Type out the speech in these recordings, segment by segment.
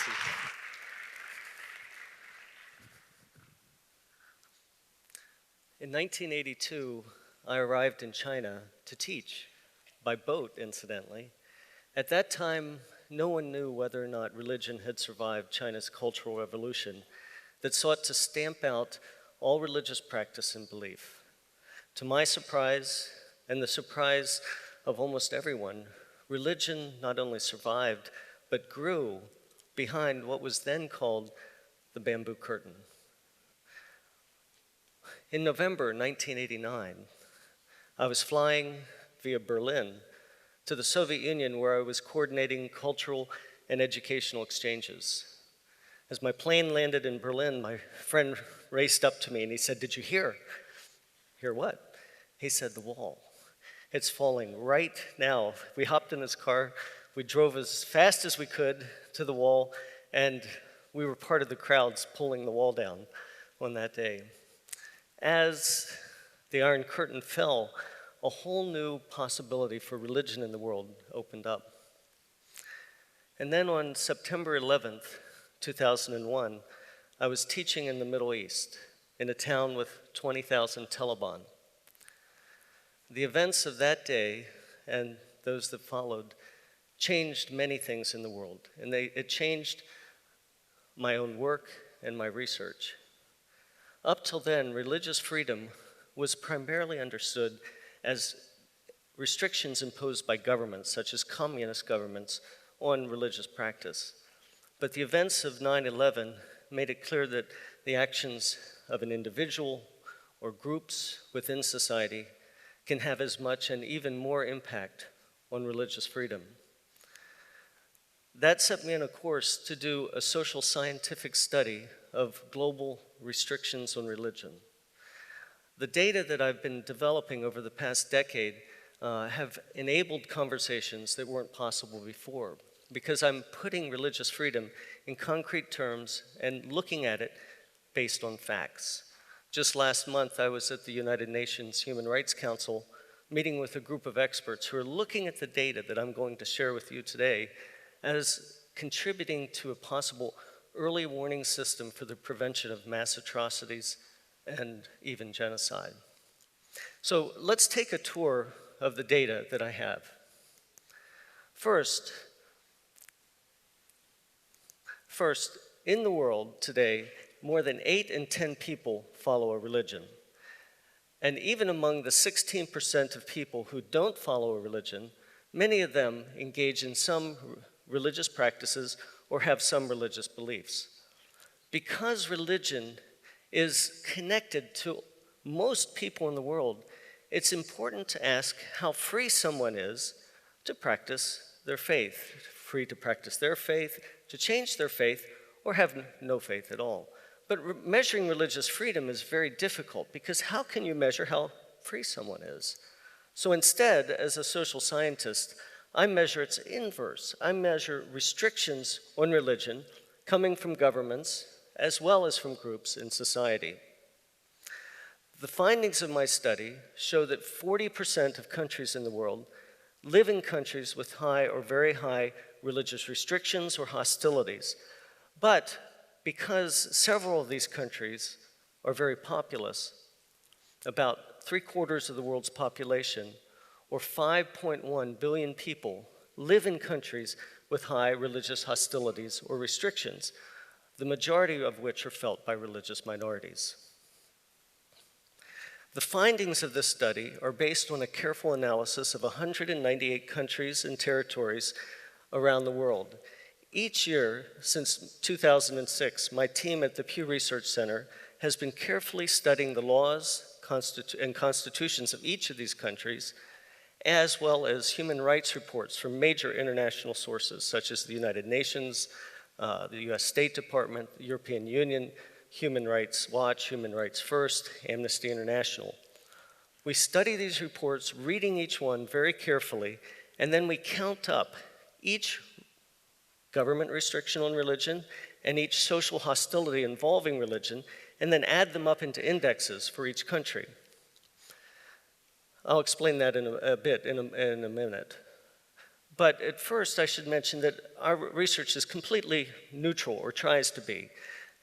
see. In 1982, I arrived in China to teach, by boat, incidentally. At that time, no one knew whether or not religion had survived China's Cultural Revolution that sought to stamp out all religious practice and belief. To my surprise, and the surprise of almost everyone, religion not only survived, but grew behind what was then called the bamboo curtain. In November 1989, I was flying via Berlin to the Soviet Union, where I was coordinating cultural and educational exchanges. As my plane landed in Berlin, my friend raced up to me and he said, "Did you hear?" "Hear what?" He said, "The wall. It's falling right now." We hopped in his car, we drove as fast as we could to the wall, and we were part of the crowds pulling the wall down on that day. As the Iron Curtain fell, a whole new possibility for religion in the world opened up. And then on September 11th, 2001, I was teaching in the Middle East, in a town with 20,000 Taliban. The events of that day and those that followed changed many things in the world, and it changed my own work and my research. Up till then, religious freedom was primarily understood as restrictions imposed by governments, such as communist governments, on religious practice. But the events of 9/11 made it clear that the actions of an individual or groups within society can have as much and even more impact on religious freedom. That set me on a course to do a social scientific study of global restrictions on religion. The data that I've been developing over the past decade have enabled conversations that weren't possible before, because I'm putting religious freedom in concrete terms and looking at it based on facts. Just last month, I was at the United Nations Human Rights Council meeting with a group of experts who are looking at the data that I'm going to share with you today as contributing to a possible early warning system for the prevention of mass atrocities and even genocide. So let's take a tour of the data that I have. First, in the world today, more than 8 in 10 people follow a religion. And even among the 16% of people who don't follow a religion, many of them engage in some religious practices or have some religious beliefs. Because religion is connected to most people in the world, it's important to ask how free someone is to practice their faith, free to practice their faith, to change their faith, or have no faith at all. But measuring religious freedom is very difficult, because how can you measure how free someone is? So instead, as a social scientist, I measure its inverse. I measure restrictions on religion coming from governments as well as from groups in society. The findings of my study show that 40% of countries in the world live in countries with high or very high religious restrictions or hostilities. But because several of these countries are very populous, about 3/4 of the world's population, or 5.1 billion people, live in countries with high religious hostilities or restrictions, the majority of which are felt by religious minorities. The findings of this study are based on a careful analysis of 198 countries and territories around the world. Each year since 2006, my team at the Pew Research Center has been carefully studying the laws and constitutions of each of these countries, as well as human rights reports from major international sources, such as the United Nations, the US State Department, the European Union, Human Rights Watch, Human Rights First, Amnesty International. We study these reports, reading each one very carefully, and then we count up each government restriction on religion and each social hostility involving religion, and then add them up into indexes for each country. I'll explain that in a minute. But at first, I should mention that our research is completely neutral, or tries to be.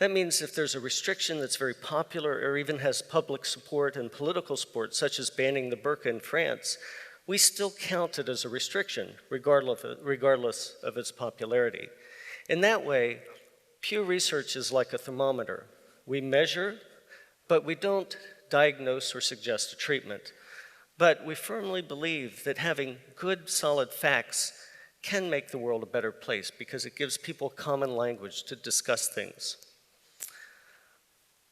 That means if there's a restriction that's very popular or even has public support and political support, such as banning the burqa in France, we still count it as a restriction, regardless of its popularity. In that way, Pew Research is like a thermometer. We measure, but we don't diagnose or suggest a treatment. But we firmly believe that having good, solid facts can make the world a better place because it gives people common language to discuss things.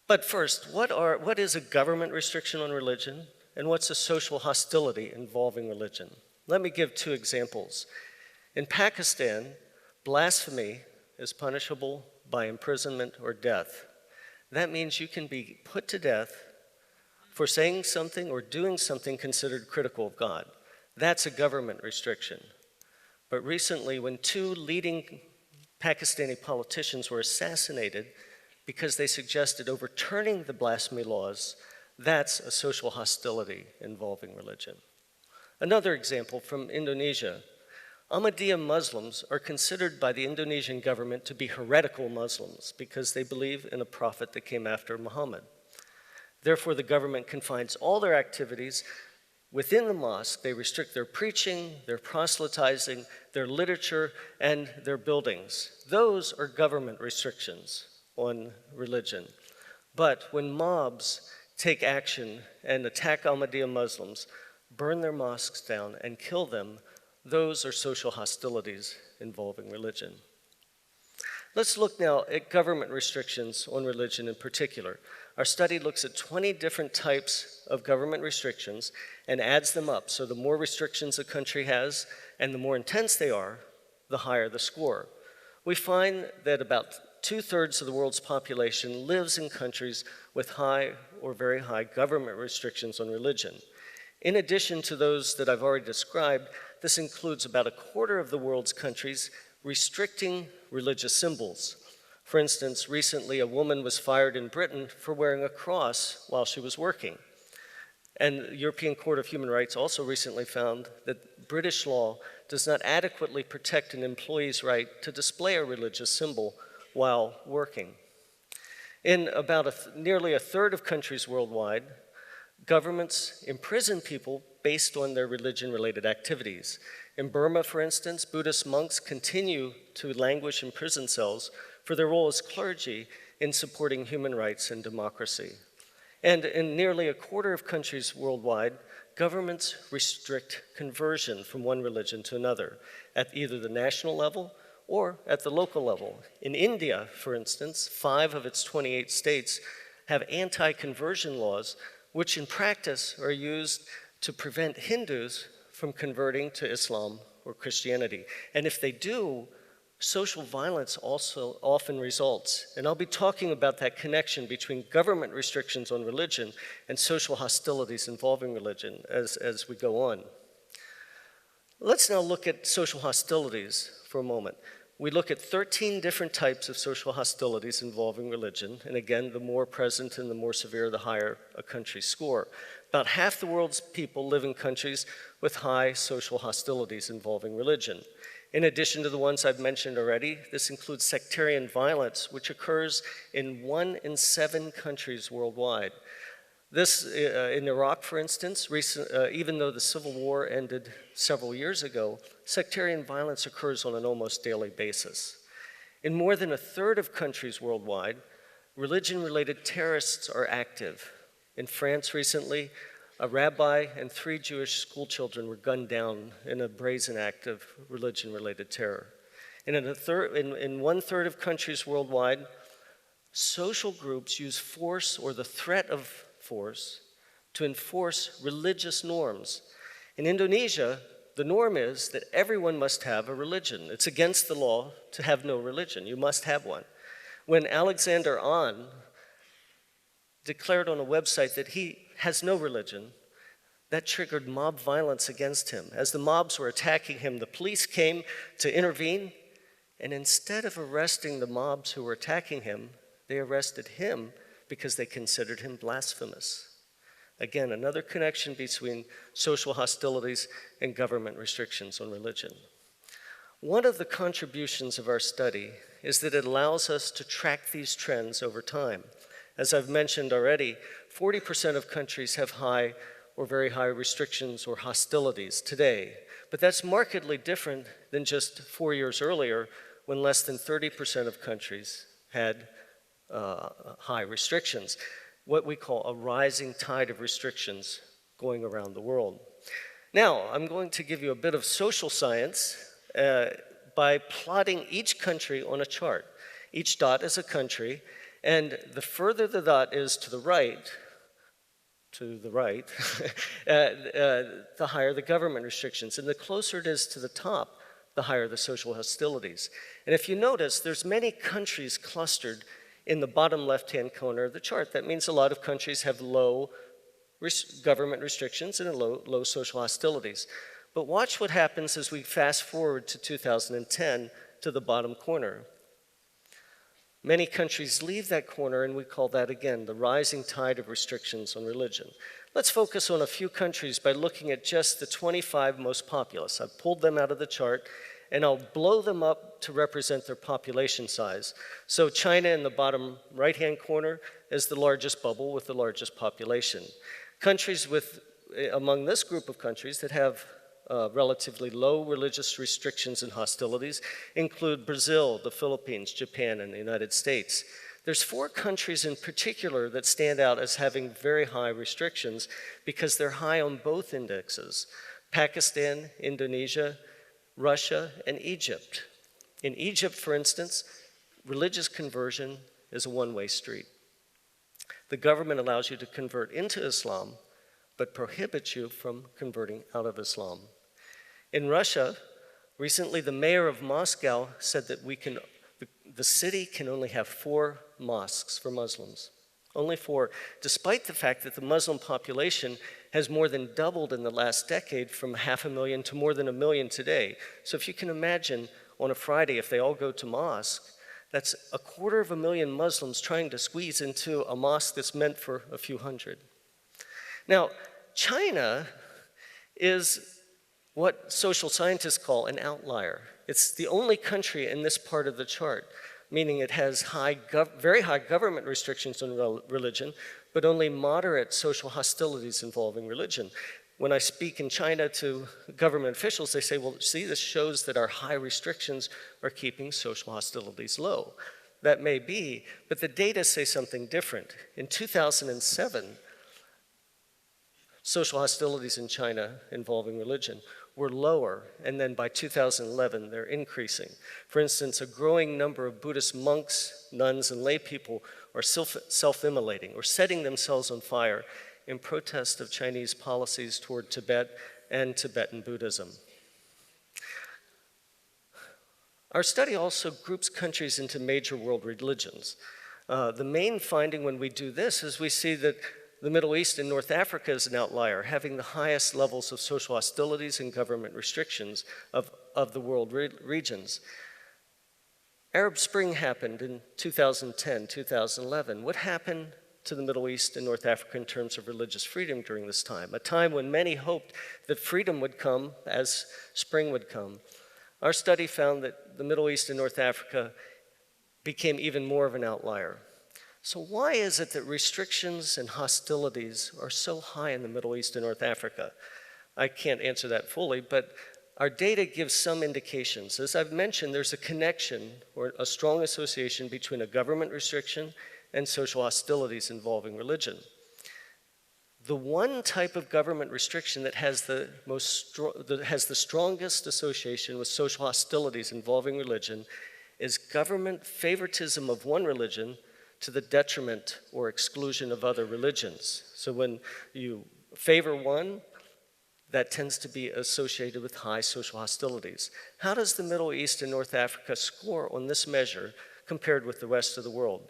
But first, what is a government restriction on religion, and what's a social hostility involving religion? Let me give two examples. In Pakistan, blasphemy is punishable by imprisonment or death. That means you can be put to death for saying something or doing something considered critical of God. That's a government restriction. But recently, when two leading Pakistani politicians were assassinated because they suggested overturning the blasphemy laws, that's a social hostility involving religion. Another example from Indonesia. Ahmadiyya Muslims are considered by the Indonesian government to be heretical Muslims because they believe in a prophet that came after Muhammad. Therefore, the government confines all their activities within the mosque. They restrict their preaching, their proselytizing, their literature, and their buildings. Those are government restrictions on religion. But when mobs take action and attack Ahmadiyya Muslims, burn their mosques down, and kill them, those are social hostilities involving religion. Let's look now at government restrictions on religion in particular. Our study looks at 20 different types of government restrictions and adds them up. So the more restrictions a country has and the more intense they are, the higher the score. We find that about 2/3 of the world's population lives in countries with high or very high government restrictions on religion. In addition to those that I've already described, this includes about 1/4 of the world's countries restricting religious symbols. For instance, recently a woman was fired in Britain for wearing a cross while she was working. And the European Court of Human Rights also recently found that British law does not adequately protect an employee's right to display a religious symbol while working. In about nearly 1/3 of countries worldwide, governments imprison people based on their religion-related activities. In Burma, for instance, Buddhist monks continue to languish in prison cells for their role as clergy in supporting human rights and democracy. And in nearly 1/4 of countries worldwide, governments restrict conversion from one religion to another at either the national level or at the local level. In India, for instance, 5 of its 28 states have anti-conversion laws, which in practice are used to prevent Hindus from converting to Islam or Christianity. And if they do, social violence also often results. And I'll be talking about that connection between government restrictions on religion and social hostilities involving religion as we go on. Let's now look at social hostilities for a moment. We look at 13 different types of social hostilities involving religion, and again, the more present and the more severe, the higher a country's score. About half the world's people live in countries with high social hostilities involving religion. In addition to the ones I've mentioned already, this includes sectarian violence, which occurs in 1 in 7 countries worldwide. This, in Iraq, for instance, even though the civil war ended several years ago, sectarian violence occurs on an almost daily basis. In more than 1/3 of countries worldwide, religion-related terrorists are active. In France recently, a rabbi and 3 Jewish schoolchildren were gunned down in a brazen act of religion-related terror. And in 1/3 of countries worldwide, social groups use force or the threat of force to enforce religious norms. In Indonesia, the norm is that everyone must have a religion. It's against the law to have no religion. You must have one. When Alexander An declared on a website that he has no religion, that triggered mob violence against him. As the mobs were attacking him, the police came to intervene, and instead of arresting the mobs who were attacking him, they arrested him because they considered him blasphemous. Again, another connection between social hostilities and government restrictions on religion. One of the contributions of our study is that it allows us to track these trends over time. As I've mentioned already, 40% of countries have high or very high restrictions or hostilities today. But that's markedly different than just 4 years earlier, when less than 30% of countries had high restrictions, what we call a rising tide of restrictions going around the world. Now, I'm going to give you a bit of social science by plotting each country on a chart. Each dot is a country, and the further the dot is to the right, the higher the government restrictions. And the closer it is to the top, the higher the social hostilities. And if you notice, there's many countries clustered in the bottom left-hand corner of the chart. That means a lot of countries have low government restrictions and low social hostilities. But watch what happens as we fast forward to 2010 to the bottom corner. Many countries leave that corner, and we call that, again, the rising tide of restrictions on religion. Let's focus on a few countries by looking at just the 25 most populous. I've pulled them out of the chart, and I'll blow them up to represent their population size. So China in the bottom right-hand corner is the largest bubble with the largest population. Countries among this group of countries that have relatively low religious restrictions and hostilities include Brazil, the Philippines, Japan, and the United States. There's 4 countries in particular that stand out as having very high restrictions because they're high on both indexes: Pakistan, Indonesia, Russia, and Egypt. In Egypt, for instance, religious conversion is a one-way street. The government allows you to convert into Islam, but prohibits you from converting out of Islam. In Russia, recently the mayor of Moscow said that the city can only have 4 mosques for Muslims. Only 4, despite the fact that the Muslim population has more than doubled in the last decade from 500,000 to more than 1 million today. So if you can imagine on a Friday, if they all go to mosque, that's 250,000 Muslims trying to squeeze into a mosque that's meant for a few hundred. Now, China is what social scientists call an outlier. It's the only country in this part of the chart, meaning it has very high government restrictions on religion, but only moderate social hostilities involving religion. When I speak in China to government officials, they say, well, see, this shows that our high restrictions are keeping social hostilities low. That may be, but the data say something different. In 2007, social hostilities in China involving religion were lower, and then by 2011, they're increasing. For instance, a growing number of Buddhist monks, nuns, and lay people are self-immolating or setting themselves on fire in protest of Chinese policies toward Tibet and Tibetan Buddhism. Our study also groups countries into major world religions. The main finding when we do this is we see that the Middle East and North Africa is an outlier, having the highest levels of social hostilities and government restrictions of the world regions. Arab Spring happened in 2010, 2011. What happened to the Middle East and North Africa in terms of religious freedom during this time? A time when many hoped that freedom would come as spring would come. Our study found that the Middle East and North Africa became even more of an outlier. So why is it that restrictions and hostilities are so high in the Middle East and North Africa? I can't answer that fully, but our data gives some indications. As I've mentioned, there's a connection or a strong association between a government restriction and social hostilities involving religion. The one type of government restriction that has the strongest association with social hostilities involving religion is government favoritism of one religion to the detriment or exclusion of other religions. So when you favor one, that tends to be associated with high social hostilities. How does the Middle East and North Africa score on this measure compared with the rest of the world?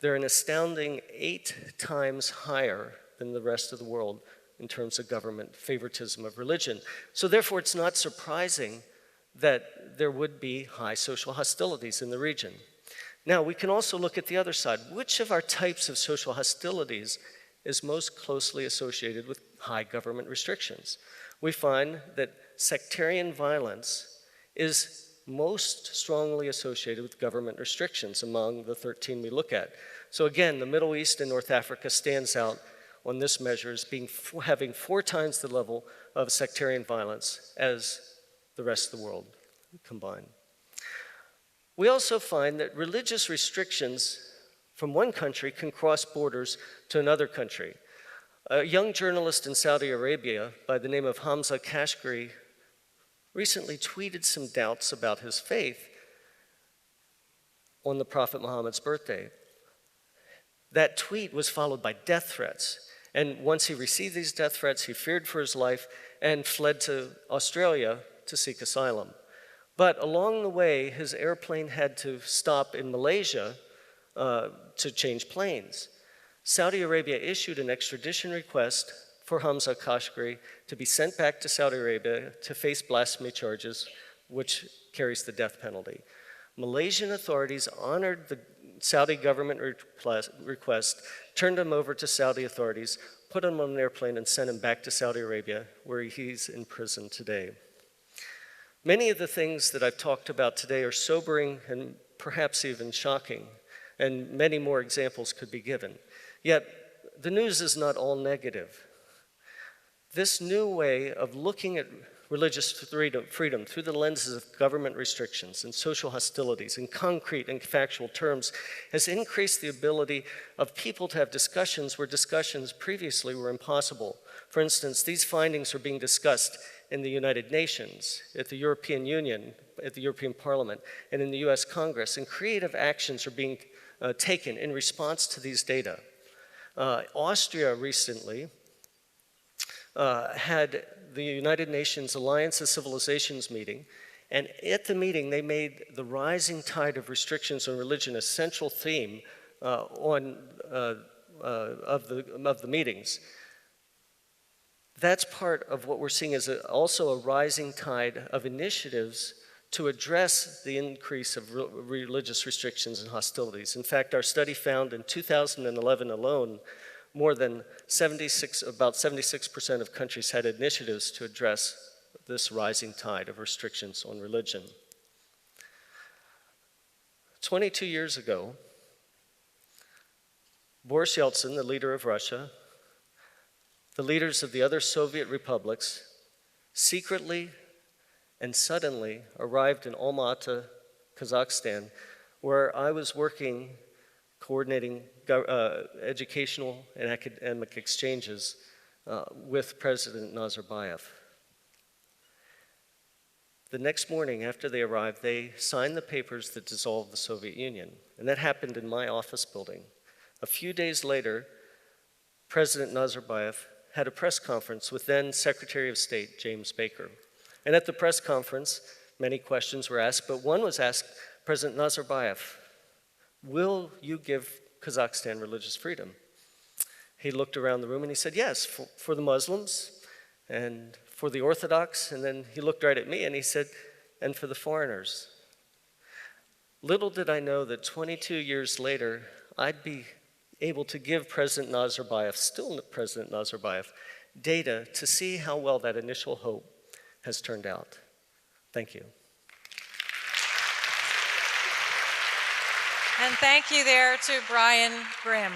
They're an astounding 8 times higher than the rest of the world in terms of government favoritism of religion. So therefore, it's not surprising that there would be high social hostilities in the region. Now, we can also look at the other side. Which of our types of social hostilities is most closely associated with high government restrictions? We find that sectarian violence is most strongly associated with government restrictions among the 13 we look at. So again, the Middle East and North Africa stands out on this measure as having 4 times the level of sectarian violence as the rest of the world combined. We also find that religious restrictions from one country can cross borders to another country. A young journalist in Saudi Arabia by the name of Hamza Kashgari recently tweeted some doubts about his faith on the Prophet Muhammad's birthday. That tweet was followed by death threats. And once he received these death threats, he feared for his life and fled to Australia to seek asylum. But along the way, his airplane had to stop in Malaysia to change planes. Saudi Arabia issued an extradition request for Hamza Kashgari to be sent back to Saudi Arabia to face blasphemy charges, which carries the death penalty. Malaysian authorities honored the Saudi government request, turned him over to Saudi authorities, put him on an airplane and sent him back to Saudi Arabia, where he's in prison today. Many of the things that I've talked about today are sobering and perhaps even shocking, and many more examples could be given. Yet, the news is not all negative. This new way of looking at religious freedom through the lenses of government restrictions and social hostilities in concrete and factual terms has increased the ability of people to have discussions where discussions previously were impossible. For instance, these findings are being discussed in the United Nations, at the European Union, at the European Parliament, and in the US Congress, and creative actions are being taken in response to these data. Austria recently had the United Nations Alliance of Civilizations meeting, and at the meeting they made the rising tide of restrictions on religion a central theme of the meetings. That's part of what we're seeing as also a rising tide of initiatives to address the increase of religious restrictions and hostilities. In fact, our study found in 2011 alone, about 76% of countries had initiatives to address this rising tide of restrictions on religion. 22 years ago, Boris Yeltsin, the leader of Russia, the leaders of the other Soviet republics, secretly and suddenly arrived in Almaty, Kazakhstan, where I was working coordinating educational and academic exchanges with President Nazarbayev. The next morning after they arrived, they signed the papers that dissolved the Soviet Union, and that happened in my office building. A few days later, President Nazarbayev had a press conference with then Secretary of State James Baker. And at the press conference, many questions were asked, but one was asked, President Nazarbayev, will you give Kazakhstan religious freedom? He looked around the room and he said, yes, for the Muslims and for the Orthodox. And then he looked right at me and he said, and for the foreigners. Little did I know that 22 years later, I'd be able to give President Nazarbayev, still President Nazarbayev, data to see how well that initial hope has turned out. Thank you. And thank you there to Brian Grimm.